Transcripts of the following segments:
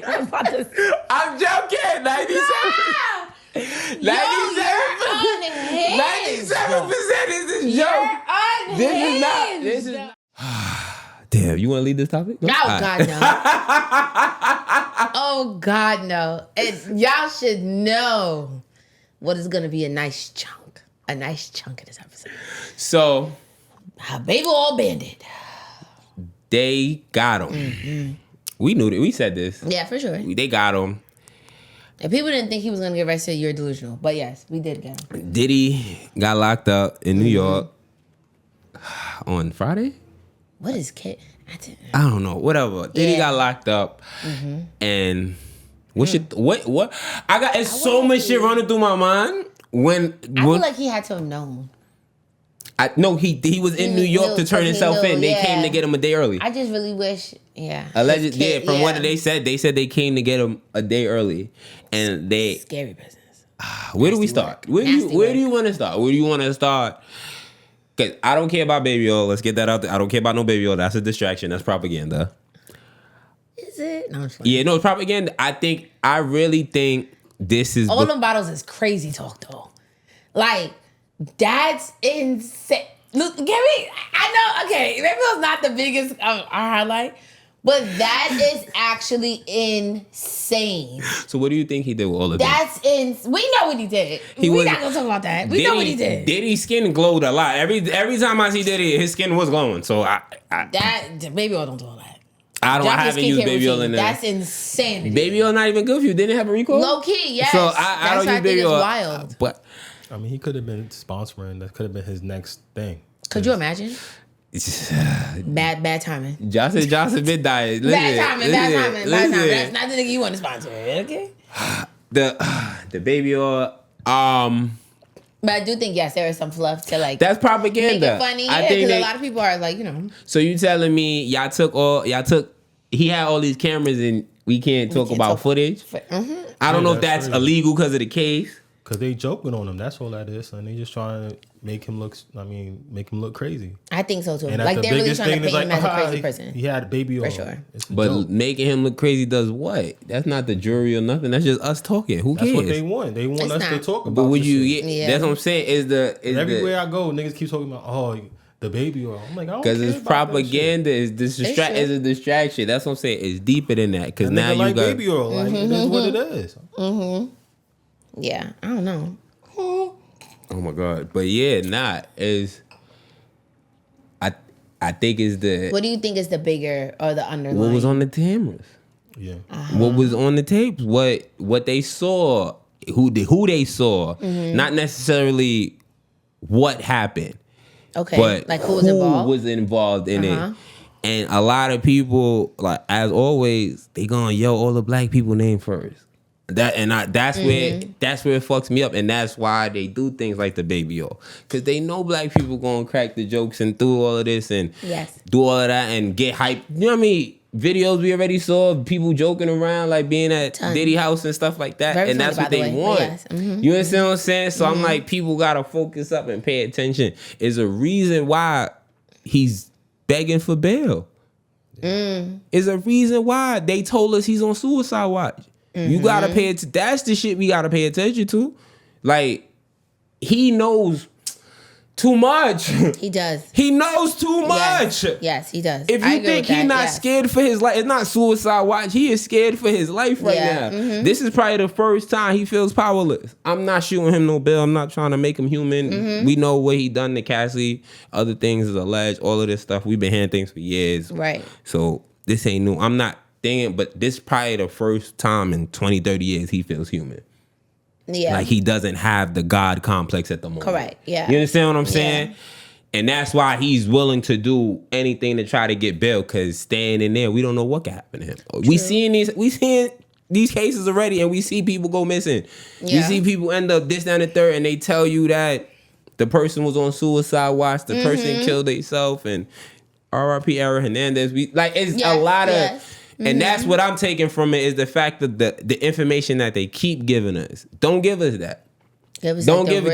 I'm joking. 97%. 97% is this joke. This is not. Damn, you want to lead this topic? No, God, no. Oh, God, no. And y'all should know what is going to be a nice chunk. A nice chunk of this episode. So. Baby oil bandit. They got him. Mm-hmm. We knew that. We said this. Yeah, for sure. They got him. And people didn't think he was going to get arrested. You're delusional. But yes, we did get him. Diddy got locked up in New York on Friday? What is Kit? I don't know. Whatever. Diddy got locked up, and what? I got. It's so much shit running through my mind. I feel like he had to have known. No, he was in New York to turn himself in. They came to get him a day early. I just really wish. Allegedly, from what they said they came to get him a day early, and they scary business. Where do we start? Where do you want to start? Where do you want to start? Because I don't care about baby oil. Let's get that out there. I don't care about no baby oil. That's a distraction. That's propaganda. Is it? No, it's yeah, no, it's propaganda. I really think this is... All them bottles is crazy talk, though. Like, that's insane. Look, get me... I know, okay, maybe it was not the biggest our highlight, but that is actually insane. So what do you think he did with all of that? We know what he did. We're not gonna talk about that. We know what he did. Diddy's skin glowed a lot. Every time I see Diddy, his skin was glowing. So baby oil don't do all that. I haven't used baby oil in there. That's insane. Baby oil not even good for you. Didn't it have a recall? Low key, yes. So I don't use baby oil. Wild. But I mean, he could have been sponsoring. That could have been his next thing. Could you imagine? Bad timing. Johnson been dying. Bad timing. That's not the nigga you want to sponsor, okay? The baby oil. But I do think there is some fluff to like. That's propaganda. Make it funny, because a lot of people are like, So you telling me he had all these cameras and we can't talk about footage? I don't know if that's illegal because of the case. Because they joking on him. That's all that is. And they just trying to make him look crazy. I think so too. And like the they're really trying to paint like, him as a crazy person. He had a baby oil. For sure. But joke. Making him look crazy does what? That's not the jury or nothing. That's just us talking. Who cares? That's what they want. They want us to talk about. But would you? That's what I'm saying. Everywhere I go, niggas keep talking about the baby oil. I'm like, I don't care. Because it's propaganda. It's a distraction. That's what I'm saying. It's deeper than that. Because now you like got baby oil. Like it is what it is. Yeah, I don't know. Oh my God. But I think it's the... What do you think is the bigger or the underlying? What was on the cameras? Yeah. What was on the tapes? What they saw? Who they saw? Not necessarily what happened. Okay. But like who was involved in it. And a lot of people, like as always, they gonna yell all the black people name first. That's where it fucks me up, and that's why they do things like the baby oil, because they know black people gonna crack the jokes and do all of this and do all of that and get hyped. You know what I mean? Videos we already saw of people joking around, like being at Diddy house and stuff like that, and that's what they want. Yes. You understand what I'm saying? So I'm like, people gotta focus up and pay attention. There's a reason why he's begging for bail. There's a reason why they told us he's on suicide watch. You gotta pay it. That's the shit we gotta pay attention to. Like, he knows too much. He does. He knows too much. Yes, he does. If you think he's not scared for his life, it's not suicide watch. He is scared for his life right now. This is probably the first time he feels powerless. I'm not shooting him no bill. I'm not trying to make him human. We know what he done to Cassie. Other things is alleged. All of this stuff. We've been hearing things for years. Right. So this ain't new. I'm not thinking, but this is probably the first time in 20, 30 years he feels human. Yeah. Like he doesn't have the God complex at the moment. Correct. Yeah. You understand what I'm saying? And that's why he's willing to do anything to try to get bail, because staying in there, we don't know what can happen to him. We seeing these cases already, and we see people go missing. Yeah. We see people end up this, that, and the third, and they tell you that the person was on suicide watch, the person killed themselves, and R.I.P. Aaron Hernandez. It's a lot of... And that's what I'm taking from it, is the fact that the information that they keep giving us. Don't give us that. Give us something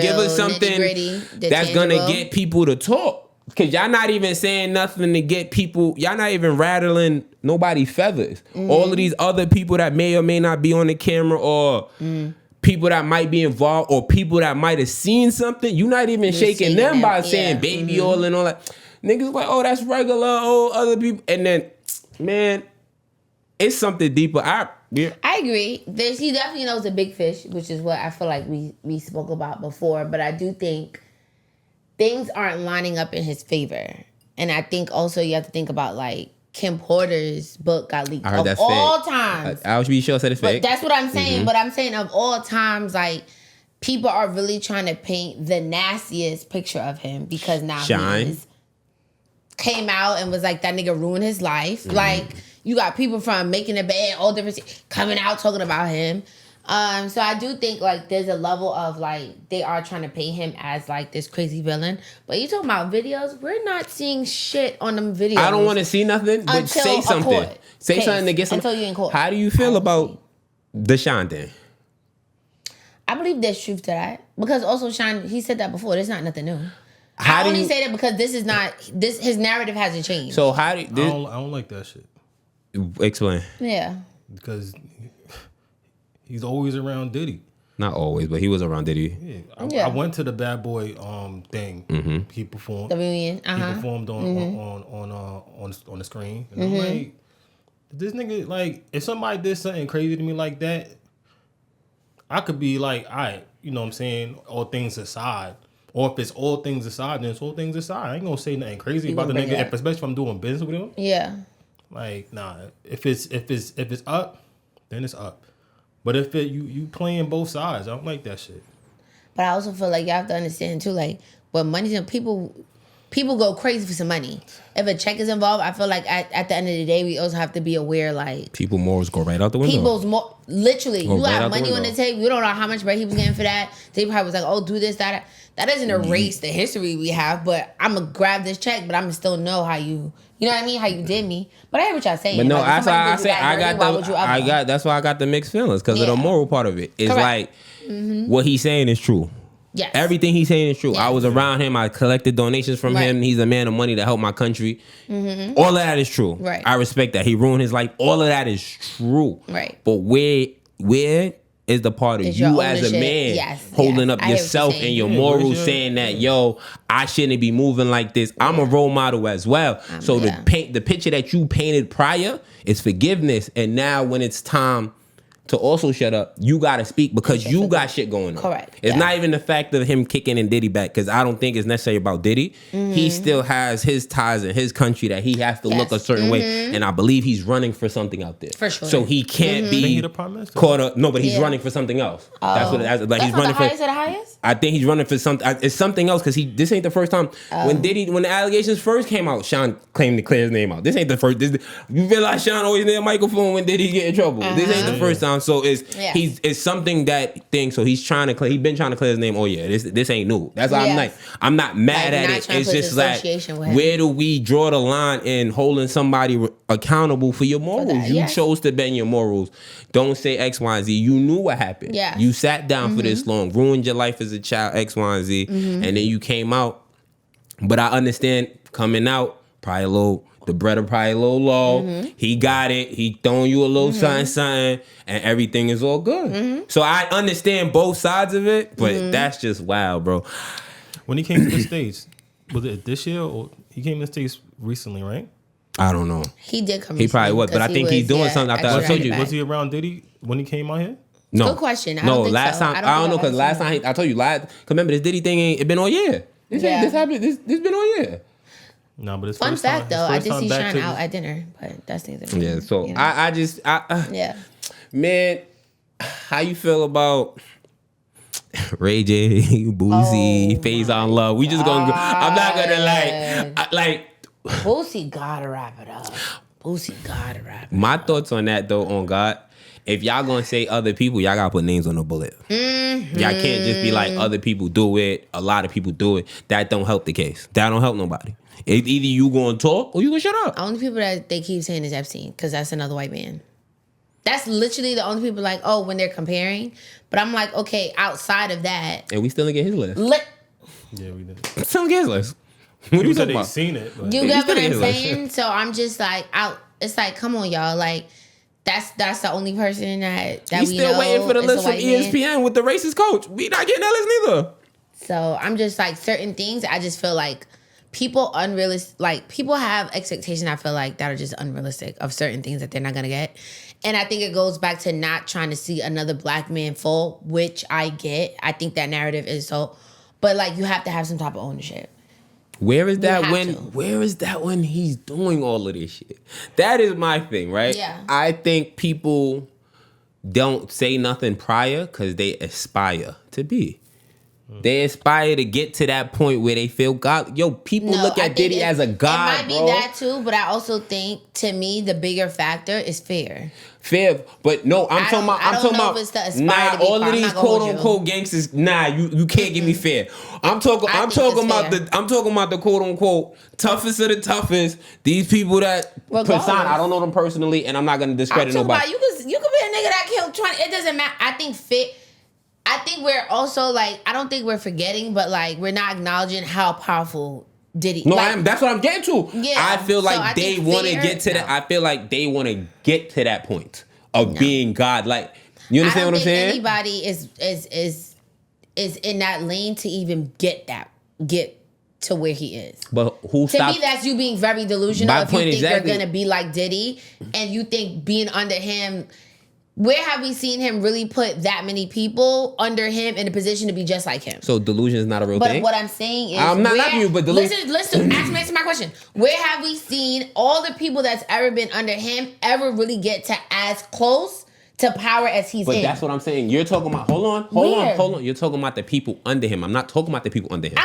that's gonna get people to talk. Cause y'all not even saying nothing to get people. Y'all not even rattling nobody's feathers. All of these other people that may or may not be on the camera, or people that might be involved, or people that might have seen something, you're not even shaking them by saying baby oil and all that. Niggas like, oh, that's regular, oh, other people. And then, man, it's something deeper. I agree. He definitely knows the big fish, which is what I feel like we spoke about before. But I do think things aren't lining up in his favor. And I think also you have to think about, like, Kim Porter's book got leaked. I heard that's all fake. Times. I was be sure said it's fake. But that's what I'm saying. But I'm saying of all times, like, people are really trying to paint the nastiest picture of him because now he came out and was like, that nigga ruined his life. Like, you got people from Making the Bed, all different coming out talking about him. So I do think, like, there's a level of, like, they are trying to paint him as, like, this crazy villain. But you talking about videos, we're not seeing shit on them videos. I don't want to see nothing, but say something. Say something to get some. Until you in court. How do you feel about the Sean thing? I believe there's truth to that. Because also, Sean, he said that before. There's not nothing new. I only say that because this is not, his narrative hasn't changed. So how do you... I don't like that shit. Explain. Yeah. Because he's always around Diddy. Not always, but he was around Diddy. Yeah. I went to the Bad Boy thing. He performed. The reunion. He performed on the screen. And I'm like, this nigga, like, if somebody did something crazy to me like that, I could be like, all right, you know what I'm saying? All things aside. Or if it's all things aside, then it's all things aside. I ain't gonna say nothing crazy about the nigga, especially if I'm doing business with him. Yeah. Like, nah. If it's up, then it's up. But if you playing both sides, I don't like that shit. But I also feel like you have to understand too, like, when money's in, people go crazy for some money. If a check is involved, I feel like at the end of the day, we also have to be aware, like, people morals go right out the window. Literally, go you right have money on the table. You don't know how much bread he was getting for that. They probably was like, oh, do this, that. That doesn't erase the history we have, but I'm gonna grab this check, but I'm gonna still know how you know what I mean, how you did me. But I hear what y'all saying. But no, like, that's why I said that's why I got the mixed feelings, because of the moral part of it. It's like what he's saying is true. Yes. Everything he's saying is true. Yes. I was around him. I collected donations from him. He's a man of money to help my country. All of that is true. Right. I respect that. He ruined his life. All of that is true. Right. But where is the part of you as a man holding up yourself and your morals, saying that, yo, I shouldn't be moving like this. I'm a role model as well. So the picture that you painted prior is forgiveness. And now when it's time to also shut up, you gotta speak because you got shit going on. Correct. It's not even the fact of him kicking and Diddy back, because I don't think it's necessarily about Diddy. He still has his ties in his country that he has to look a certain way, and I believe he's running for something out there. For sure. So he can't be caught up. No, but he's running for something else. That's what it is. Like, he's running for the highest. I think he's running for something. It's something else, because this ain't the first time. When the allegations first came out, Sean claimed to clear his name out. This ain't the first. You realize Sean always near a microphone when Diddy get in trouble. This ain't the first time. So it's something that thing. So he's trying to he's been trying to clear his name. Oh yeah, this ain't new. That's why I'm not mad at it. It's just like, where do we draw the line in holding somebody accountable for your morals? You chose to bend your morals. Don't say X, Y, and Z. You knew what happened. Yeah. You sat down for this long, ruined your life as a child, X, Y, and Z, and then you came out. But I understand coming out, the bread are probably a little low. He got it. He throwing you a little something, and everything is all good. So I understand both sides of it, but that's just wild, bro. When he came to the States, was it this year or he came to the States recently, right? I don't know. He did come. He probably was, but I think he's doing something. I told you. Was he around Diddy when he came out here? No. Good question. Last time I don't know, because last time I told you, cause remember this Diddy thing it been all year. This happened. This been all year. No, but it's fun fact though. I did see Sean out at dinner, but that's things that. Yeah. So you know? I just man, how you feel about Ray J, Boosie, Phase on Love? We just gonna. I'm not gonna like. Boosie gotta wrap it up. My thoughts on that though, on God. If y'all gonna say other people, y'all gotta put names on the bullet. Y'all can't just be like, other people do it, a lot of people do it. That don't help the case. That don't help nobody. It's either you gonna talk or you gonna shut up. The only people that they keep saying is Epstein, because that's another white man. That's literally the only people like, when they're comparing. But I'm like, okay, outside of that. And we still didn't get his list. Yeah, we did. Still get his list. What are you talking about? Seen it. You get what I'm saying? So I'm just like, it's like, come on, y'all. Like, that's the only person that We we still know waiting for the is a list from white man. ESPN with the racist coach. We not getting that list neither. So I'm just like, certain things, I just feel like people people have expectations, I feel like, that are just unrealistic of certain things that they're not gonna get. And I think it goes back to not trying to see another black man fall, which I get. I think that narrative is so, but like, you have to have some type of ownership. Where is that have to. where is that when he's doing all of this shit? That is my thing, right? Yeah. I think people don't say nothing prior because they aspire to be. They aspire to get to that point where they feel God. Yo, people look at Diddy as a god, It might be bro. that too, but I also think, to me, the bigger factor is fear. Fair, but no, I'm talking about. I don't know if it's the aspire nah, to be all far. of I'm these not gonna quote hold you. unquote gangsters. Nah, you can't give me fair. I'm talking I think it's about fair. I'm talking about the quote unquote toughest of the toughest. These people that Regardless. persona, I don't know them personally, and I'm not gonna discredit I'm talking nobody. about, you could be a nigga that killed 20. It doesn't matter. I think we're also like, I don't think we're forgetting, but like, we're not acknowledging how powerful Diddy. No, like, that's what I'm getting to. Yeah, I feel so like I they think want to fear- get to that. no. I feel like they want to get to that point of being God. Like, you I understand don't what I'm think saying? anybody is in that lane to even get to where he is. But who To stopped? me, that's you being very delusional. My If you point think exactly. you're gonna be like Diddy, and you think being under him, where have we seen him really put that many people under him in a position to be just like him? So delusion is not a real But thing. what I'm saying is, I'm not knocking you, but listen, answer my question. Where have we seen all the people that's ever been under him ever really get to as close to power as he's But in? that's what I'm saying. You're talking about. Hold on. You're talking about the people under him. I'm not talking about the people under him.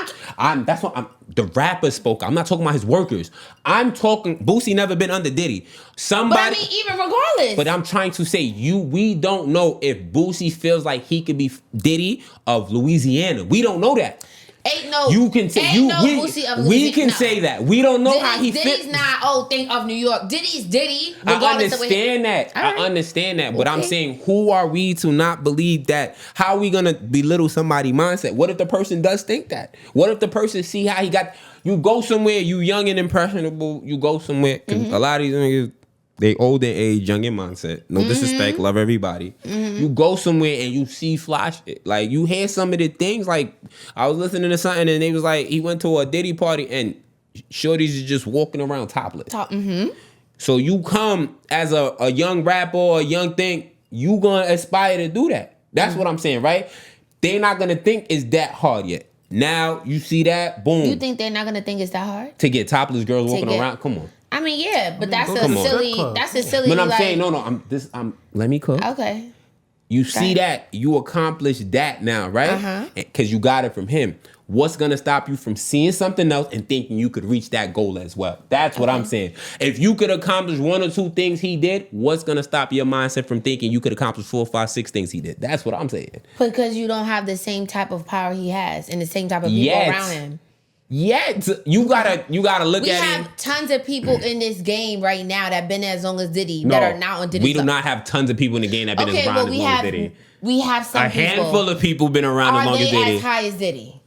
The rapper spoke. I'm not talking about his workers. I'm talking. Boosie never been under Diddy. But I Somebody. mean, even regardless. But I'm trying to say we don't know if Boosie feels like he could be Diddy of Louisiana. We don't know that. Ain't no. You can say ain't you. no Boosie of We Louisiana. can say that. We don't know how he Diddy's fits. not. Think of New York. Diddy's Diddy. I Regardless of what understand that. All right. I understand that. But I'm Okay. saying, who are we to not believe that? How are we gonna belittle somebody's mindset? What if the person does think that? What if the person see how he got? You go somewhere, you young and impressionable. You go somewhere. 'Cause a lot of these niggas, they old in age, young in mindset. No disrespect, love everybody. You go somewhere and you see fly shit. Like, you hear some of the things. Like, I was listening to something and they was like, he went to a Diddy party and shorties is just walking around topless. So you come as a young rapper or a young thing, you gonna aspire to do that. That's what I'm saying, right? They're not gonna think it's that hard yet. Now you see that, boom. You think they're not gonna think it's that hard? To get topless girls walking get- around? Come on. I mean, yeah, but that's go a to the silly. strip club. That's a silly. But I'm like, saying, no, let me cook. Okay. You see Right. that, you accomplished that now, right? Because you got it from him. What's gonna stop you from seeing something else and thinking you could reach that goal as well? That's what I'm saying. If you could accomplish one or two things he did, what's gonna stop your mindset from thinking you could accomplish 4, 5, 6 things he did? That's what I'm saying. Because you don't have the same type of power he has and the same type of people Yet. around him. Yet you gotta look We at have it. tons of people in this game right now that been there as long as Diddy No, that are now on Diddy. we do not have tons of people in the game that been Okay, around well as we long as have Diddy. we have some A handful people. of people been around as Are long as they Diddy. as high as Diddy?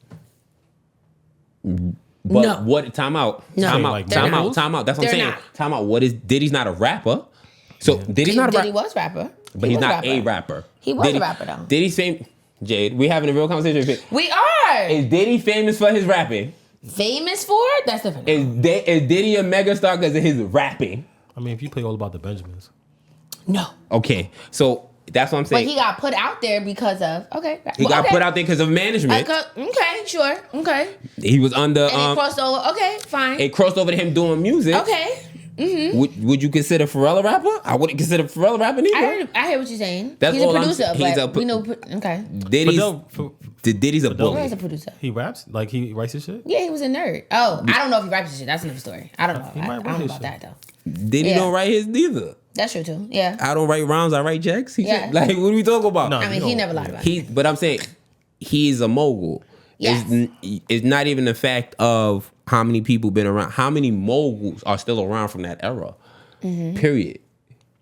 But No. what? Time out. No. Time out. Like Time they're out. not. Time out. That's what I'm They're saying. not. Time out. What is Diddy's not a rapper? So Diddy's not a Diddy rapper, was rapper. but he's not a rapper. He was a rapper though. Diddy's famous. Jade, we having a real conversation. We are Is Diddy famous for his rapping? famous for it. That's different. Is Diddy a megastar because of his rapping? I mean, if you play All About the Benjamins, No, Okay, so that's what I'm but saying. he got put out there because of He got put out there because of management. Okay, sure, okay. He was under. And it crossed over. Okay, fine. It crossed over to him doing music. Okay, Would you consider Pharrell a rapper? I wouldn't consider Pharrell a rapper either. I hear what you're saying. That's he's a all I'm producer, saying. He's but a we know. Okay, Diddy's but Diddy's a but bully. he's a producer. he raps like he writes his shit. Yeah, he was a nerd. Oh, I don't know if he raps his shit. That's another story. I don't know. He I might don't write know his about shit. that though. Diddy Yeah. don't write his neither. That's true too. Yeah. I don't write rhymes. I write checks. Yeah. Like, what are we talking about? No. I mean, you he don't- never lied about it. But I'm saying he's a mogul. Yes. It's not even the fact of how many people been around. How many moguls are still around from that era? Mm-hmm. Period.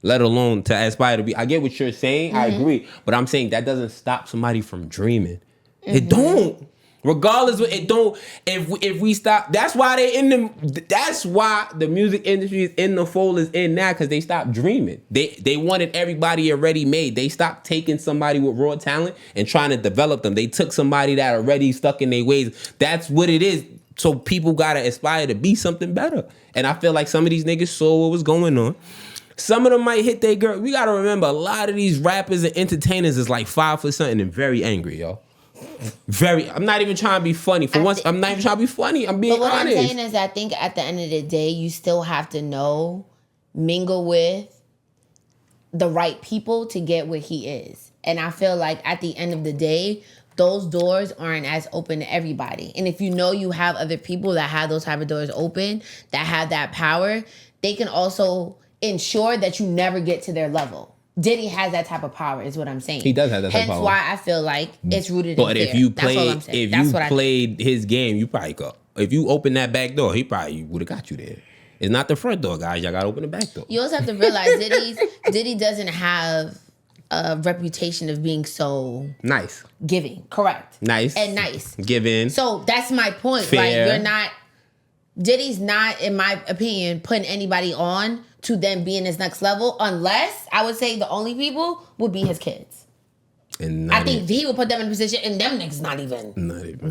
Let alone to aspire to be. I get what you're saying. I Mm-hmm. agree. But I'm saying that doesn't stop somebody from dreaming. Mm-hmm. It don't. Regardless, it don't. If we stop, that's why they in the. That's why the music industry is in the fold is in now because they stopped dreaming. They wanted everybody already made. They stopped taking somebody with raw talent and trying to develop them. They took somebody that already stuck in their ways. That's what it is. So people gotta aspire to be something better. And I feel like some of these niggas saw what was going on. Some of them might hit their girl. We gotta remember a lot of these rappers and entertainers is like 5 foot something and very angry, yo. I'm not even trying to be funny. For once, I'm not even trying to be funny. I'm being honest. But what I'm saying is I think at the end of the day, you still have to mingle with the right people to get where he is. And I feel like at the end of the day, those doors aren't as open to everybody. And if you know you have other people that have those type of doors open, that have that power, they can also ensure that you never get to their level. Diddy has that type of power, is what I'm saying. He does have that type of power. Hence why I feel like it's rooted but in fear. That's all I'm saying. If you played his game, you probably could. If you opened that back door, he probably would have got you there. It's not the front door, guys. Y'all got to open the back door. You also have to realize Diddy doesn't have a reputation of being so nice, giving, correct, nice, giving. So that's my point. Fair. Like you're not. Diddy's not, in my opinion, putting anybody on to then be in his next level, unless I would say the only people would be his kids. And I think he would put them in a position, and them niggas not even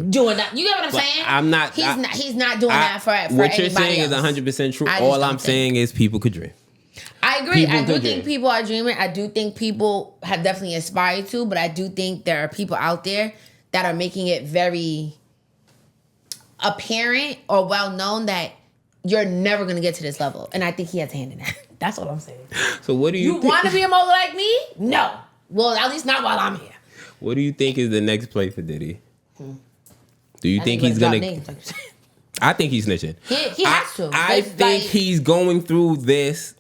doing that. You get what I'm saying? I'm not. He's not doing that for what you're anybody saying else. Is 100% true. All I'm saying is people could dream. I agree. I do think people are dreaming. I do think people have definitely aspired to, but I do think there are people out there that are making it very apparent or well known that you're never going to get to this level. And I think he has a hand in that. That's what I'm saying. So what do you think? Want to be a mogul like me? No. Well, at least not while I'm here. What do you think is the next play for Diddy? Do you think he's going to... I think he's snitching. He has to. I think he's going through this.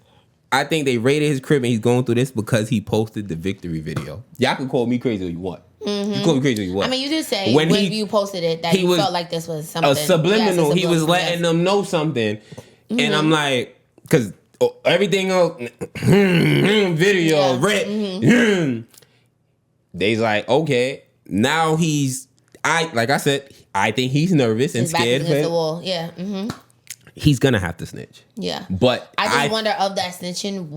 I think they raided his crib and he's going through this because he posted the victory video. Y'all can call me crazy if you want. Mm-hmm. You call me crazy if you want. I mean, you did say when you posted it that you felt like this was something. A subliminal. He was letting them know something. Mm-hmm. And I'm like, because everything else, video, they's like, okay, now like I said, I think he's nervous and scared. Back against the wall. Yeah. Mm-hmm. He's gonna have to snitch. Yeah. But I just wonder of that snitching,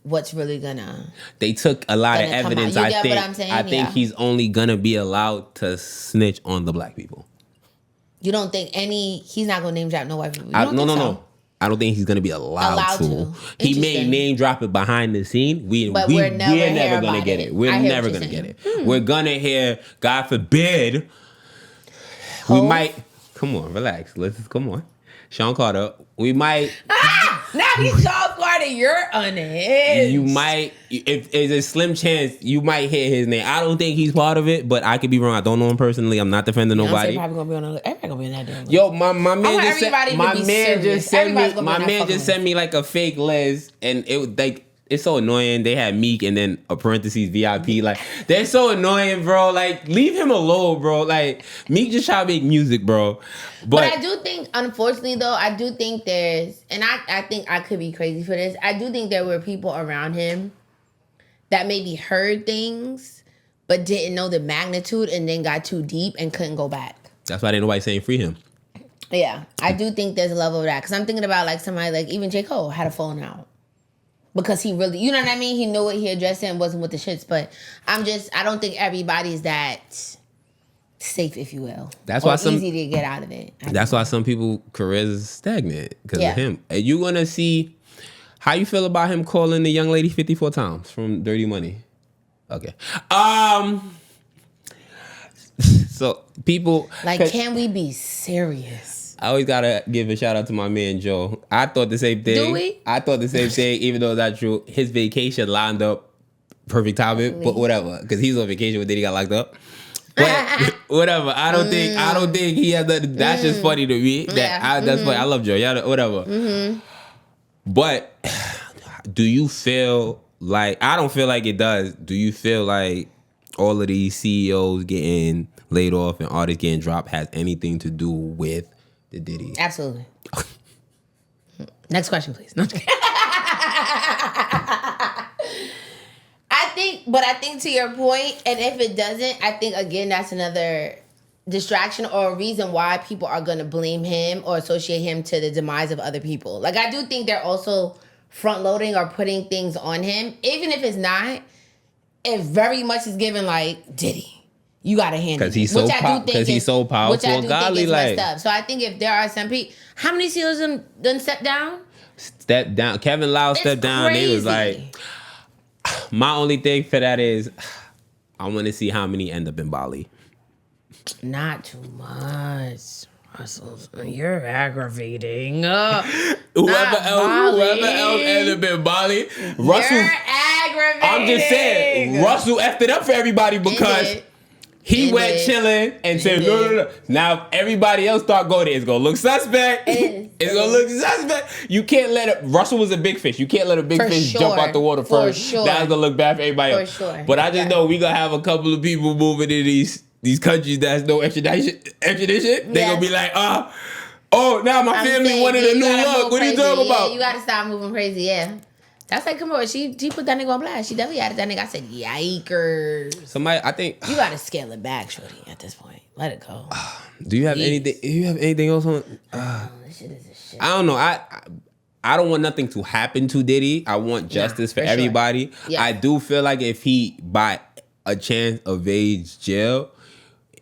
what's really gonna... They took a lot of evidence. You get what I'm saying? I think he's only gonna be allowed to snitch on the black people. You don't think he's not gonna name drop no white people? No. I don't think he's gonna be allowed to. He may name drop it behind the scene. We're never gonna get it. We're never gonna get it. We're gonna hear, God forbid, we might... Come on, relax. Come on. Sean Carter, we might... Now he's Sean Carter, you're unhinged. You might, if there's a slim chance, you might hear his name. I don't think he's part of it, but I could be wrong. I don't know him personally. I'm not defending nobody. Everybody gonna be in that damn list. Yo, my man just sent me like a fake list, and it was like... It's so annoying. They had Meek and then a parentheses VIP. Like, they're so annoying, bro. Like, leave him alone, bro. Like, Meek just try to make music, bro. But I do think, unfortunately, though, I do think there's, and I think I could be crazy for this, I do think there were people around him that maybe heard things, but didn't know the magnitude and then got too deep and couldn't go back. That's why ain't nobody saying free him. Yeah, I do think there's a level of that. Because I'm thinking about, like, somebody like even J. Cole had a falling out. Because he really, you know what I mean? He knew it, he addressed it and wasn't with the shits. But I don't think everybody's that safe, if you will. That's why easy to get out of it. That's why some people careers is stagnant because of him. And you gonna see how you feel about him calling the young lady 54 times from Dirty Money. Okay. So people can we be serious? I always gotta give a shout out to my man Joe. I thought the same thing. Do we? I thought the same thing, even though it's not true. His vacation lined up perfect timing, but whatever. Because he's on vacation when Diddy got locked up. But whatever. I don't think he has that. That's just funny to me. That's funny. I love Joe. Yeah, whatever. Mm-hmm. But do you feel like, I don't feel like it does. Do you feel like all of these CEOs getting laid off and artists getting dropped has anything to do with the Diddy? Absolutely. Next question, please. No, I think to your point, and if it doesn't, I think again that's another distraction or a reason why people are going to blame him or associate him to the demise of other people. Like, I do think they're also front loading or putting things on him, even if it's not. It very much is given like Diddy. You gotta handle it. Because he's so powerful. Which I do godly, think is like, messed up. So I think if there are some people, how many CEOs done stepped down? Step down. Kevin Lau stepped down. They was like, my only thing for that is, I want to see how many end up in Bali. Not too much. Russell, you're aggravating. Whoever else ended up in Bali, Russell. You're aggravating. I'm just saying, Russell effed it up for everybody because he went chilling and said, no. Now everybody else start going there. It's gonna look suspect. It's gonna look suspect. You can't let it. Russell was a big fish. You can't let a big fish jump out the water first. Sure. That's gonna look bad for everybody else. For sure. But I just know we gonna have a couple of people moving to these countries that's no extradition. They gonna be like, oh, now my family wanted a new look. What are you talking about? Yeah, you gotta stop moving crazy. Yeah. That's like, come on, she put that nigga on blast. She definitely added that nigga. I said, yikers. Somebody, I think you gotta scale it back, shorty. At this point, let it go. Do you have anything? Do you have anything else on? This shit is a shit. I don't know. I don't want nothing to happen to Diddy. I want justice for everybody. Sure. Yeah. I do feel like if he by a chance evades jail,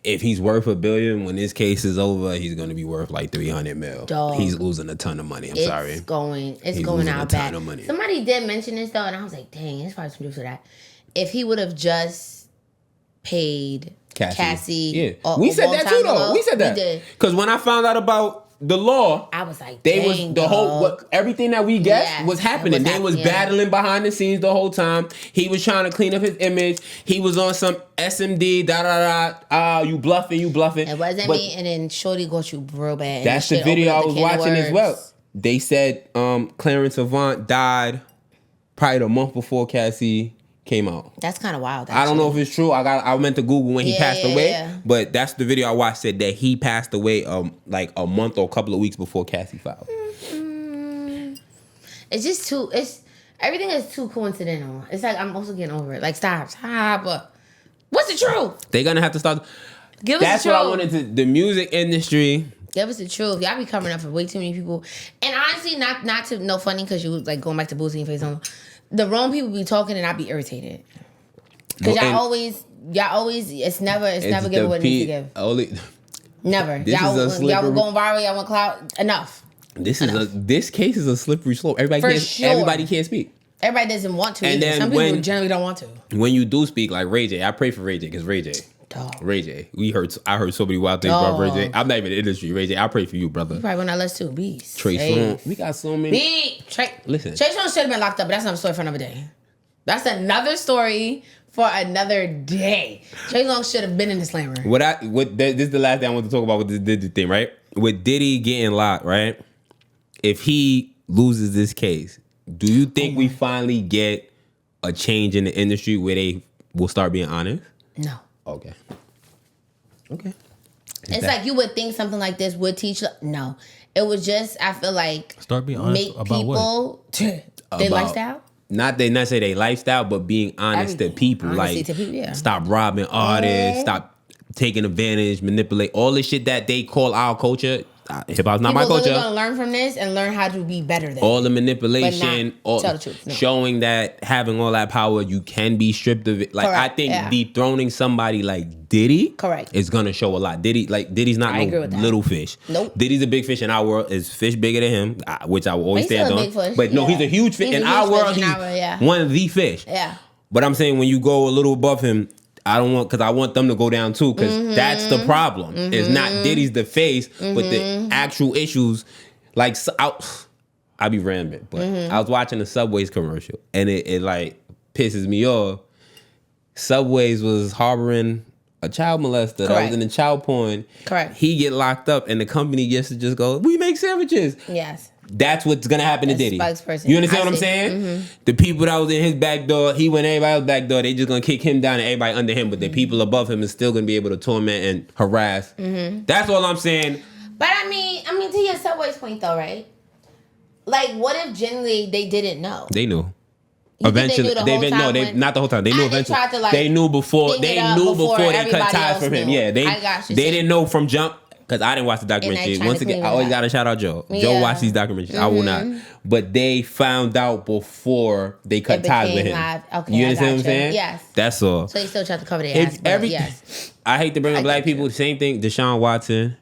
if he's worth $1 billion, when this case is over, he's going to be worth like $300 million. Dog. He's losing a ton of money. It's going out bad. Somebody did mention this though, and I was like, dang, it's probably some truth to that. If he would have just paid Cassie, we said that too, though. We said that because when I found out about the law, I was like, everything that we guessed was happening. They was battling behind the scenes the whole time. He was trying to clean up his image. He was on some SMD, you bluffing. It wasn't me, and then Shorty got you real bad. That's the video I was watching as well. They said Clarence Avant died probably the month before Cassie came out. That's kind of wild. I don't know if it's true. I meant to Google when he passed away, but that's the video I watched. Said that he passed away like a month or a couple of weeks before Cassie filed. It's just everything is too coincidental. It's like I'm also getting over it. Like stop. What's the truth? They're gonna have to start. Give us that's the truth. What I wanted to. The music industry. Give us the truth. Y'all be covering up for way too many people. And honestly, not to no funny because you like going back to boosting your face on. The wrong people be talking and I be irritated. Cause y'all always, it's never giving what it needs to give. Never. Y'all will going viral, y'all want clout. Enough. This case is a slippery slope. Everybody can't speak. Everybody doesn't want to. And then some people generally don't want to. When you do speak, like Ray J, I pray for Ray J because Ray J. Ray J. I heard so many wild things about Ray J. I'm not even in the industry, Ray J. I pray for you, brother. You probably one of us too. Beast. Trey Songz. We got so many. Listen. Trey Songz should have been locked up, but that's another story for another day. That's another story for another day. Trey Songz should have been in the slammer. This is the last thing I want to talk about with this Diddy thing, right? With Diddy getting locked, right? If he loses this case, do you think we finally get a change in the industry where they will start being honest? No. Okay. It's like you would think something like this would teach. No, it was just I feel like start being honest about people their lifestyle. Not say their lifestyle, but being honest to people. Stop robbing artists, stop taking advantage, manipulate all the shit that they call our culture. Hip hop's not my culture. People are gonna learn from this and learn how to be better than all the manipulation, tell the truth. No. Showing that having all that power, you can be stripped of it. Like correct. I think dethroning somebody like Diddy, correct, is gonna show a lot. Diddy's not no little fish. Nope. Diddy's a big fish in our world. Is fish bigger than him, which I will always stand on. But no, he's a huge fish in our world. He's one of the fish. Yeah. But I'm saying when you go a little above him, I want them to go down too, because that's the problem. It's not Diddy's the face, but the actual issues. Like I be rambling, but I was watching the Subway's commercial, and it like pisses me off. Subway's was harboring a child molester that was in the child porn. Correct. He get locked up, and the company gets to just go, we make sandwiches. Yes. That's what's gonna happen to Diddy. Spokesperson. You understand what I'm saying? The people that was in his back door, he went everybody else's back door. They just gonna kick him down and everybody under him, but the people above him is still gonna be able to torment and harass. That's all I'm saying. But I mean, to your Subway's point though, right? Like, what if genuinely they didn't know? They knew. Eventually, they knew the whole time not the whole time. They knew eventually. Tried to, like, they knew before. They knew before they cut everybody ties else from him. knew. Yeah, I got you. they didn't know from jump. Because I didn't watch the documentary. And Once again, I always got to shout out Joe. Joe watched these documentaries. I will not. But they found out before they cut ties with him. Okay, you understand what I'm saying? Yes. That's all. So they still tried to cover their ass, but yes. I hate to bring up black people. Same thing. Deshaun Watson.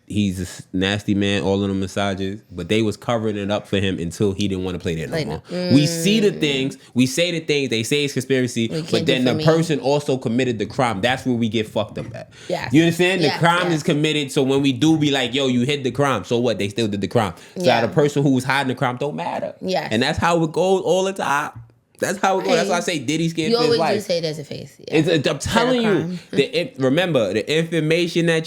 He's a nasty man, all of them massages, but they was covering it up for him until he didn't want to play there no more. We see the things, we say the things, they say it's conspiracy, but then the person also committed the crime. That's where we get fucked up at. Yes. You understand? The crime is committed, so when we do be like, yo, you hid the crime, so what? They still did the crime. So the person who was hiding the crime don't matter. Yes. And that's how it goes all the time. That's how it goes. That's why I say Diddy scared for his life. You always do say there's a face. Yeah. I'm telling you. Remember, the information that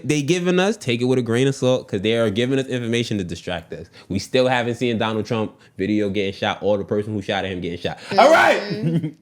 they giving us, take it with a grain of salt, because they are giving us information to distract us. We still haven't seen Donald Trump video getting shot or the person who shot at him getting shot. All right.